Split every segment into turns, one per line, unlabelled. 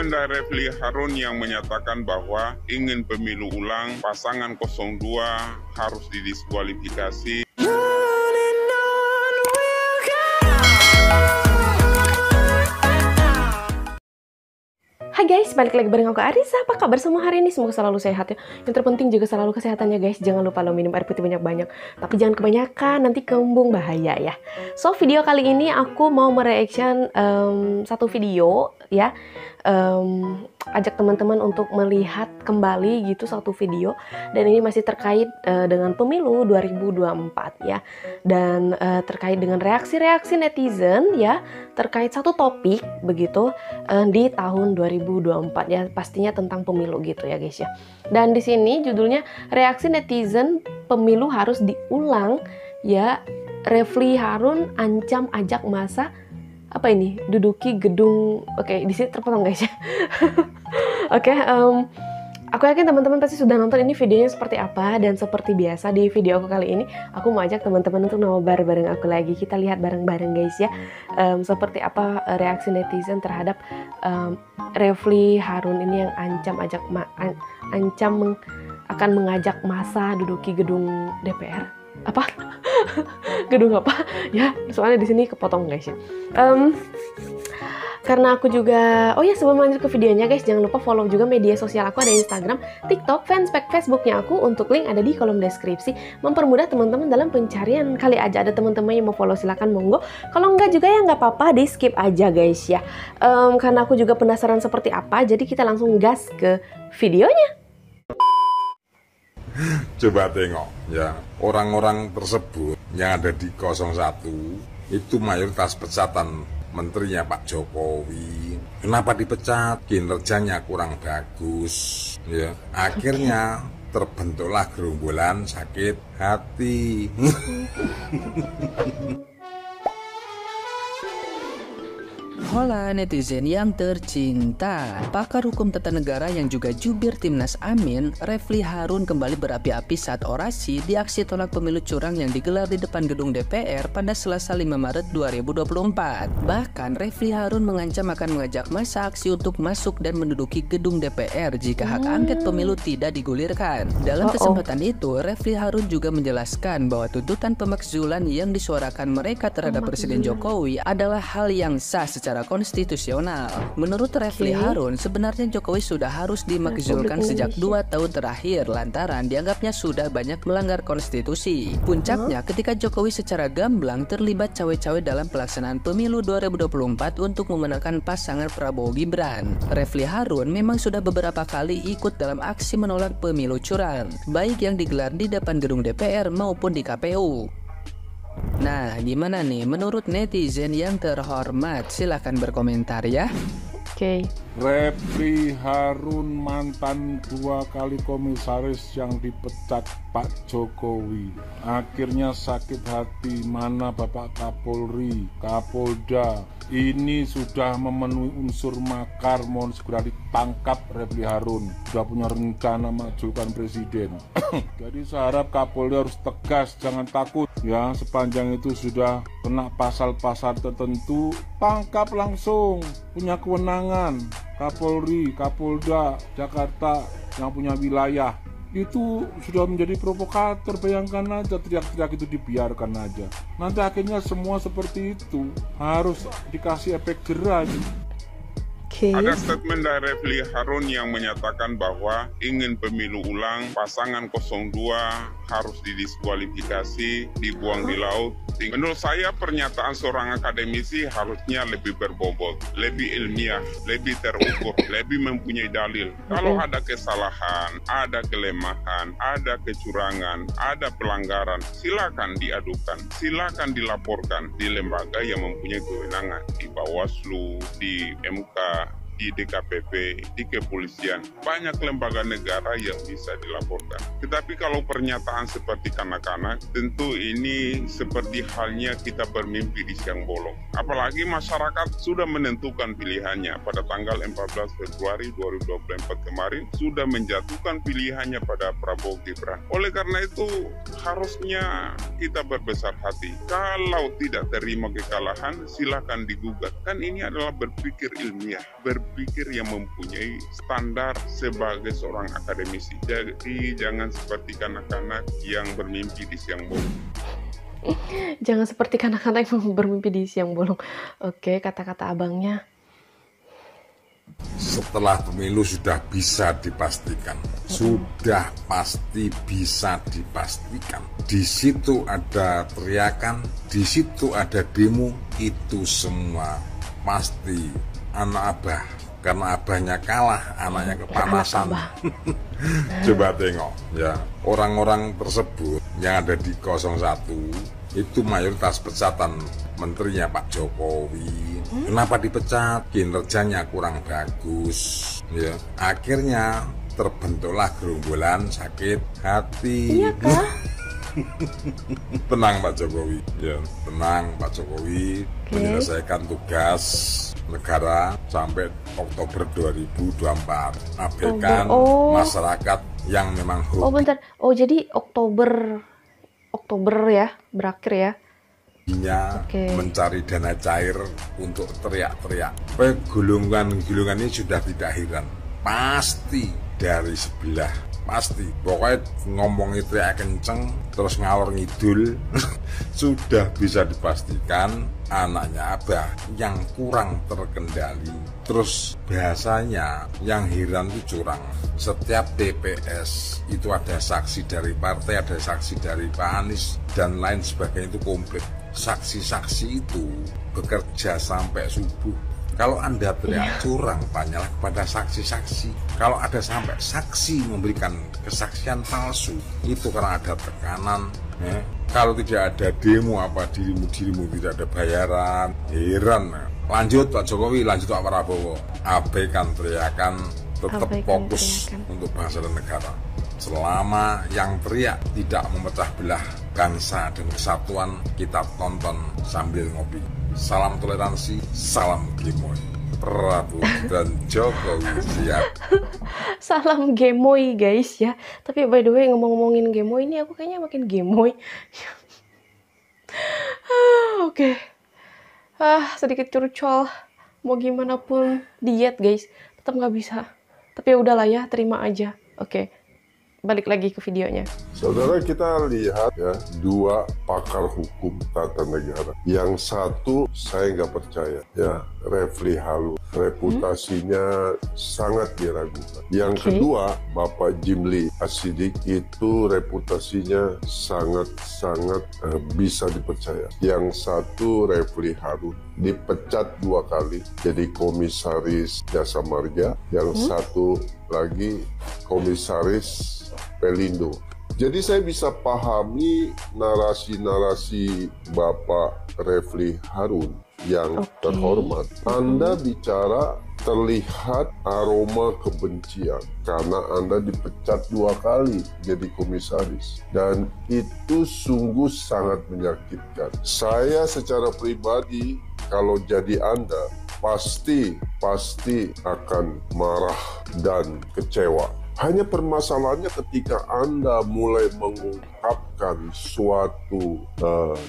statement dari Refli Harun yang menyatakan bahwa ingin pemilu ulang, pasangan 02 harus didiskualifikasi.
Hai guys, balik lagi bareng aku Arisa. Apa kabar semua hari ini? Semoga selalu sehat ya. Yang terpenting juga selalu kesehatannya guys. Jangan lupa lo minum air putih banyak-banyak. Tapi jangan kebanyakan, nanti kembung bahaya ya. So, video kali ini aku mau mereaction satu video ya. Ajak teman-teman untuk melihat kembali gitu satu video. Dan ini masih terkait dengan pemilu 2024 ya. Dan terkait dengan reaksi-reaksi netizen ya. Terkait satu topik begitu di tahun 2024 ya, pastinya tentang pemilu gitu ya guys ya. Dan di sini judulnya reaksi netizen pemilu harus diulang ya. Refli Harun ancam ajak masa apa ini duduki gedung. Oke, di sini terpotong guys ya. Oke, aku yakin teman-teman pasti sudah nonton ini videonya seperti apa. Dan seperti biasa di video aku kali ini aku mau ajak teman-teman untuk nobar bareng aku lagi. Kita lihat bareng-bareng guys ya, seperti apa reaksi netizen terhadap Refli Harun ini yang akan mengajak massa duduki gedung DPR. Apa? Gedung apa? Ya, soalnya di sini kepotong guys ya. Karena aku juga, oh ya sebelum lanjut ke videonya guys, jangan lupa follow juga media sosial aku, ada Instagram, TikTok, fanspage Facebooknya aku, untuk link ada di kolom deskripsi, mempermudah teman-teman dalam pencarian. Kali aja ada teman-teman yang mau follow, silahkan monggo. Kalau enggak juga ya nggak apa-apa, di skip aja guys ya. Karena aku juga penasaran seperti apa, jadi kita langsung gas ke videonya.
Coba tengok ya, orang-orang tersebut yang ada di 01 itu mayoritas pecatan menterinya Pak Jokowi. Kenapa dipecat? Kinerjanya kurang bagus ya. Akhirnya terbentuklah gerombolan sakit hati.
Hola netizen yang tercinta. Pakar hukum tata negara yang juga jubir Timnas Amin, Refli Harun kembali berapi-api saat orasi di aksi tolak pemilu curang yang digelar di depan gedung DPR pada Selasa 5 Maret 2024. Bahkan Refli Harun mengancam akan mengajak massa aksi untuk masuk dan menduduki gedung DPR jika hak angket pemilu tidak digulirkan. Dalam kesempatan itu, Refli Harun juga menjelaskan bahwa tuntutan pemakzulan yang disuarakan mereka terhadap Presiden Jokowi adalah hal yang sah secara konstitusional. Menurut Refli Harun, sebenarnya Jokowi sudah harus dimakzulkan sejak 2 tahun terakhir lantaran dianggapnya sudah banyak melanggar konstitusi. Puncaknya ketika Jokowi secara gamblang terlibat cawe-cawe dalam pelaksanaan pemilu 2024 untuk memenangkan pasangan Prabowo Gibran. Refli Harun memang sudah beberapa kali ikut dalam aksi menolak pemilu curang, baik yang digelar di depan gedung DPR maupun di KPU. Nah, gimana nih menurut netizen yang terhormat? Silahkan berkomentar ya.
Oke.
Refli Harun mantan 2 kali komisaris yang dipecat Pak Jokowi. Akhirnya sakit hati, mana Bapak Kapolri, Kapolda. Ini sudah memenuhi unsur makar, mohon segera ditangkap Refli Harun. Sudah punya rencana majukan presiden. Jadi saya harap Kapolri harus tegas, jangan takut ya. Sepanjang itu sudah kena pasal-pasal tertentu, tangkap langsung. Punya kewenangan Kapolri, Kapolda, Jakarta yang punya wilayah. Itu sudah menjadi provokator, bayangkan aja teriak-teriak itu dibiarkan aja. Nanti akhirnya semua seperti itu, harus dikasih efek jerah.
Ada statement dari Refli Harun yang menyatakan bahwa ingin pemilu ulang, pasangan 02 harus didiskualifikasi, dibuang di laut. Menurut saya pernyataan seorang akademisi harusnya lebih berbobot, lebih ilmiah, lebih terukur, lebih mempunyai dalil. Kalau ada kesalahan, ada kelemahan, ada kecurangan, ada pelanggaran, silakan diadukan, silakan dilaporkan di lembaga yang mempunyai kewenangan, di Bawaslu, di MK, di DKPP, di kepolisian. Banyak lembaga negara yang bisa dilaporkan. Tetapi kalau pernyataan seperti kanak-kanak, tentu ini seperti halnya kita bermimpi di siang bolong. Apalagi masyarakat sudah menentukan pilihannya pada tanggal 14 Februari 2024 kemarin, sudah menjatuhkan pilihannya pada Prabowo Gibran. Oleh karena itu, harusnya kita berbesar hati. Kalau tidak terima kekalahan, silakan digugat. Kan ini adalah berpikir ilmiah, berpikir yang mempunyai standar sebagai seorang akademisi. Jadi jangan seperti kanak-kanak yang bermimpi di siang bolong.
Jangan seperti kanak-kanak yang bermimpi di siang bolong. Oke, kata-kata abangnya.
Setelah pemilu sudah bisa dipastikan, sudah pasti bisa dipastikan. Di situ ada teriakan, di situ ada demo, itu semua pasti anak abah. Karena abahnya kalah, anaknya kepanasan. Coba tengok ya, orang-orang tersebut yang ada di 01 itu mayoritas pecatan menterinya Pak Jokowi. Kenapa dipecat? Kinerjanya kurang bagus. Ya, akhirnya terbentuklah gerombolan sakit hati.
Iya kah?
Tenang Pak Jokowi, ya tenang Pak Jokowi, menyelesaikan tugas negara sampai Oktober 2024. Abaikan masyarakat yang memang hobi.
Oh bentar, oh jadi Oktober ya, berakhir ya.
Mencari dana cair untuk teriak-teriak. Gulungan-gulungan ini sudah tidak heran, pasti dari sebelah. Pasti, pokoknya ngomongnya teriak kenceng, terus ngalor ngidul, sudah bisa dipastikan anaknya abah yang kurang terkendali. Terus bahasanya yang heran itu curang. Setiap TPS itu ada saksi dari partai, ada saksi dari Pak Anies, dan lain sebagainya itu komplit. Saksi-saksi itu bekerja sampai subuh. Kalau Anda teriak curang, tanyalah kepada saksi-saksi. Kalau ada sampai saksi memberikan kesaksian palsu, itu karena ada tekanan. Kalau tidak ada demo, apa dirimu tidak ada bayaran, heran. Lanjut Pak Jokowi, lanjut Pak Prabowo. Abaikan teriakan, tetap fokus untuk bangsa dan negara. Selama yang teriak tidak memecah belah bangsa dan kesatuan, kita tonton sambil ngopi. Salam toleransi, salam gemoy. Prabowo dan Jokowi siap.
Salam gemoy guys ya. Tapi by the way ngomong-ngomongin gemoy ini aku kayaknya makin gemoy. Oke. Sedikit curcol. Mau gimana pun diet guys, tetap nggak bisa. Tapi ya udahlah ya, terima aja. Oke. Balik lagi ke videonya.
Saudara, kita lihat ya, dua pakar hukum tata negara. Yang satu saya nggak percaya, ya Refli Harun, reputasinya sangat diragukan. Yang kedua, Bapak Jimli Asidik, itu reputasinya sangat-sangat bisa dipercaya. Yang satu, Refli Harun, dipecat 2 kali jadi komisaris Jasa Marga. Yang satu lagi komisaris Pelindo. Jadi saya bisa pahami narasi-narasi Bapak Refli Harun yang terhormat. Anda bicara terlihat aroma kebencian karena Anda dipecat 2 kali jadi komisaris, dan itu sungguh sangat menyakitkan. Saya secara pribadi kalau jadi Anda pasti akan marah dan kecewa. Hanya permasalahannya ketika Anda mulai mengungkapkan suatu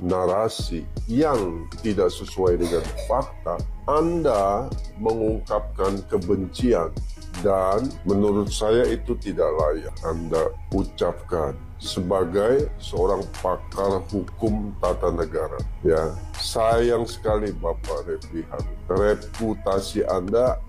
narasi yang tidak sesuai dengan fakta, Anda mengungkapkan kebencian, dan menurut saya itu tidak layak Anda ucapkan sebagai seorang pakar hukum tata negara. Ya, sayang sekali Bapak Refli Harun. Reputasi Anda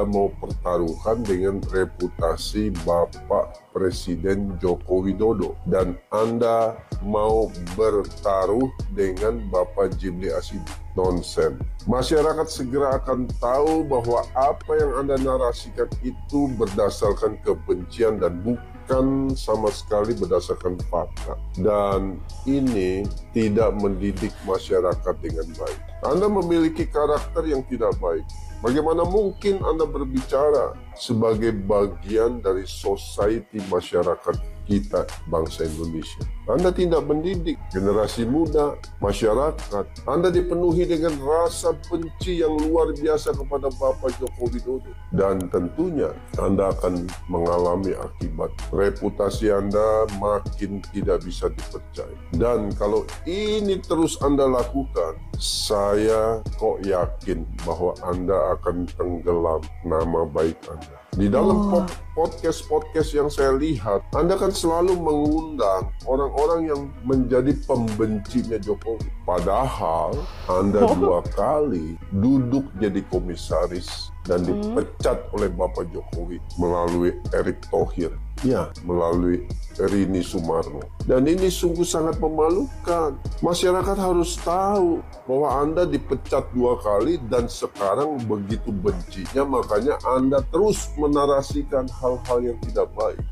mau pertaruhkan dengan reputasi Bapak Presiden Joko Widodo, dan Anda mau bertaruh dengan Bapak Jimli Asidik. Nonsen. Masyarakat segera akan tahu bahwa apa yang Anda narasikan itu berdasarkan kebencian dan bukan sama sekali berdasarkan fakta. Dan ini tidak mendidik masyarakat dengan baik. Anda memiliki karakter yang tidak baik. Bagaimana mungkin Anda berbicara sebagai bagian dari society masyarakat kita, bangsa Indonesia? Anda tidak mendidik generasi muda, masyarakat. Anda dipenuhi dengan rasa benci yang luar biasa kepada Bapak Joko Widodo. Dan tentunya Anda akan mengalami akibat. Reputasi Anda makin tidak bisa dipercaya. Dan kalau ini terus Anda lakukan, saya kok yakin bahwa Anda akan tenggelam nama baik Anda. Di dalam podcast-podcast yang saya lihat, Anda kan selalu mengundang orang-orang yang menjadi pembencinya Jokowi. Padahal Anda 2 kali duduk jadi komisaris dan dipecat oleh Bapak Jokowi melalui Erick Thohir. Ya, melalui Rini Sumarno. Dan ini sungguh sangat memalukan. Masyarakat harus tahu bahwa Anda dipecat 2 kali dan sekarang begitu bencinya, makanya Anda terus menarasikan hal-hal yang tidak baik.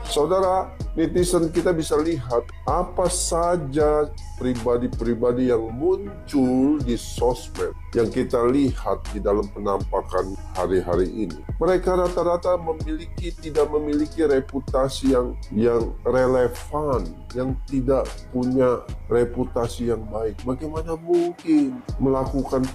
Saudara, netizen kita bisa lihat apa saja pribadi-pribadi yang muncul di sosmed yang kita lihat di dalam penampakan hari-hari ini. Mereka rata-rata tidak memiliki reputasi yang relevan, yang tidak punya reputasi yang baik. Bagaimana mungkin melakukan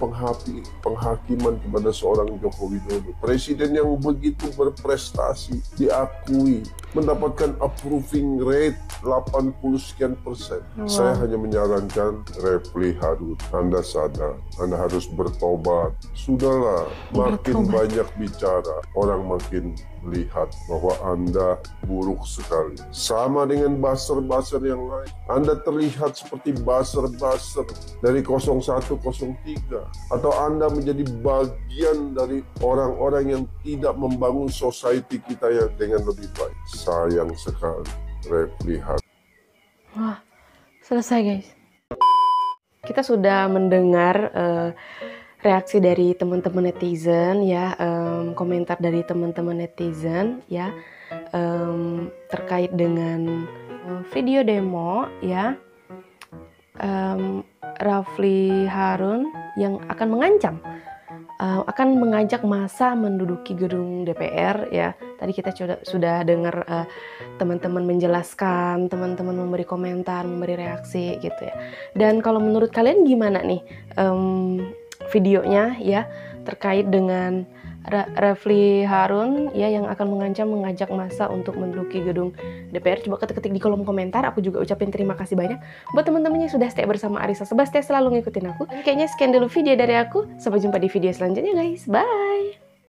penghakiman kepada seorang Joko Widodo, presiden yang begitu berprestasi, diakui, mendapatkan approving rate 80 sekian persen. Saya hanya menyarankan Refli Harun, Anda sadar, Anda harus bertobat. Sudahlah, makin banyak bicara, orang makin lihat bahwa Anda buruk sekali. Sama dengan buzzer-buzzer yang lain. Anda terlihat seperti buzzer-buzzer dari 0103. Atau Anda menjadi bagian dari orang-orang yang tidak membangun society kita yang dengan lebih baik. Sayang sekali, Refli Harun.
Wah, selesai guys. Kita sudah mendengar reaksi dari teman-teman netizen ya, komentar dari teman-teman netizen ya, terkait dengan video demo ya, Refli Harun yang akan mengancam, akan mengajak massa menduduki gedung DPR ya. Tadi kita sudah dengar teman-teman menjelaskan, teman-teman memberi komentar, memberi reaksi gitu ya. Dan kalau menurut kalian gimana nih videonya ya terkait dengan Refli Harun ya yang akan mengajak massa untuk menduduki gedung DPR? Coba ketik di kolom komentar. Aku juga ucapin terima kasih banyak buat teman-teman yang sudah stay bersama Arissa Sebas, stay selalu ngikutin aku. Kayaknya sekian dulu video dari aku. Sampai jumpa di video selanjutnya guys. Bye.